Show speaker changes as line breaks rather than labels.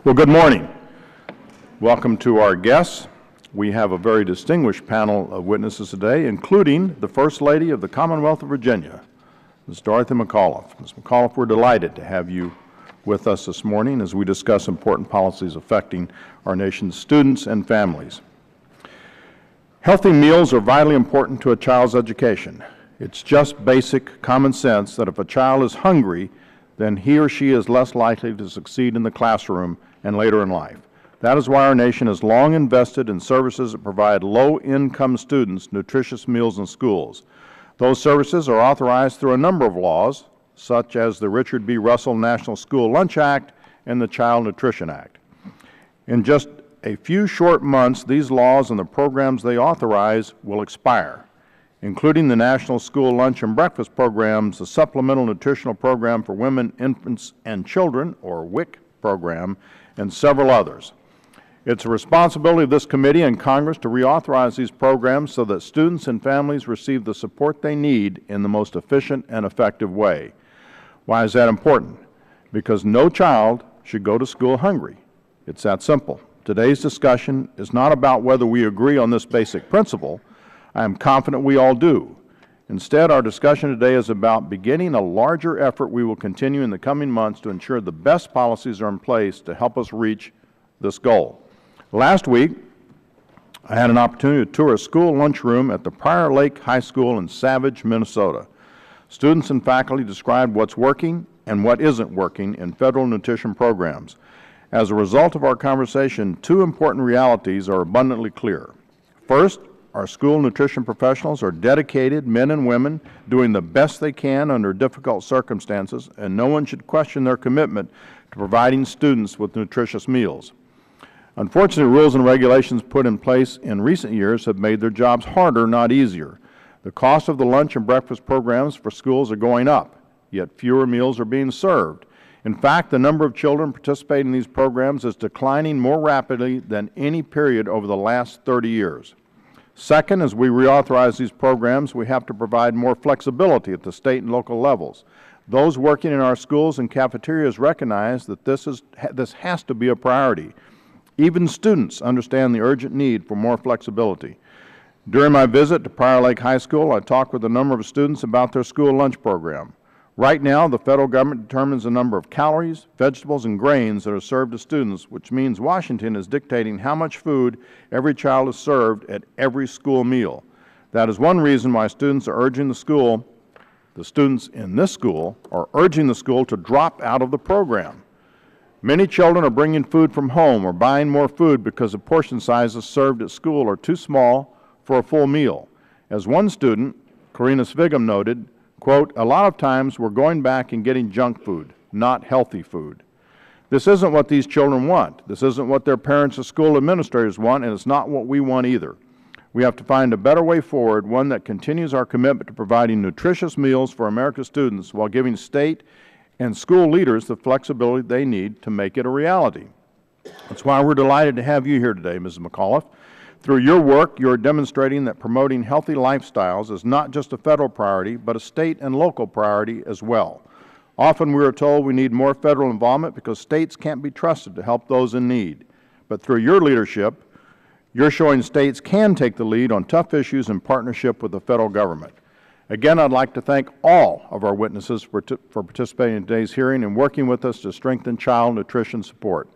Well, good morning. Welcome to our guests. We have a very distinguished panel of witnesses today, including the First Lady of the Commonwealth of Virginia, Ms. Dorothy McAuliffe. Ms. McAuliffe, we're delighted to have you with us this morning as we discuss important policies affecting our nation's students and families. Healthy meals are vitally important to a child's education. It's just basic common sense that if a child is hungry, then he or she is less likely to succeed in the classroom and later in life. That is why our nation has long invested in services that provide low-income students nutritious meals in schools. Those services are authorized through a number of laws, such as the Richard B. Russell National School Lunch Act and the Child Nutrition Act. In just a few short months, these laws and the programs they authorize will expire, including the National School Lunch and Breakfast Programs, the Supplemental Nutritional Program for Women, Infants, and Children, or WIC program, and several others. It's a responsibility of this committee and Congress to reauthorize these programs so that students and families receive the support they need in the most efficient and effective way. Why is that important? Because no child should go to school hungry. It's that simple. Today's discussion is not about whether we agree on this basic principle. I am confident we all do. Instead, our discussion today is about beginning a larger effort we will continue in the coming months to ensure the best policies are in place to help us reach this goal. Last week, I had an opportunity to tour a school lunchroom at the Prior Lake High School in Savage, Minnesota. Students and faculty described what's working and what isn't working in federal nutrition programs. As a result of our conversation, two important realities are abundantly clear. First, our school nutrition professionals are dedicated men and women doing the best they can under difficult circumstances, and no one should question their commitment to providing students with nutritious meals. Unfortunately, rules and regulations put in place in recent years have made their jobs harder, not easier. The cost of the lunch and breakfast programs for schools are going up, yet fewer meals are being served. In fact, the number of children participating in these programs is declining more rapidly than any period over the last 30 years. Second, as we reauthorize these programs, we have to provide more flexibility at the state and local levels. Those working in our schools and cafeterias recognize that this has to be a priority. Even students understand the urgent need for more flexibility. During my visit to Prior Lake High School, I talked with a number of students about their school lunch program. Right now, the federal government determines the number of calories, vegetables, and grains that are served to students, which means Washington is dictating how much food every child is served at every school meal. That is one reason why students are urging the students in this school are urging the school to drop out of the program. Many children are bringing food from home or buying more food because the portion sizes served at school are too small for a full meal. As one student, Karina Svigum, noted, quote, "A lot of times we're going back and getting junk food, not healthy food." This isn't what these children want. This isn't what their parents or school administrators want, and it's not what we want either. We have to find a better way forward, one that continues our commitment to providing nutritious meals for America's students while giving state and school leaders the flexibility they need to make it a reality. That's why we're delighted to have you here today, Mrs. McAuliffe. Through your work, you are demonstrating that promoting healthy lifestyles is not just a federal priority, but a state and local priority as well. Often we are told we need more federal involvement because states can't be trusted to help those in need. But through your leadership, you're showing states can take the lead on tough issues in partnership with the federal government. Again, I'd like to thank all of our witnesses for participating in today's hearing and working with us to strengthen child nutrition support.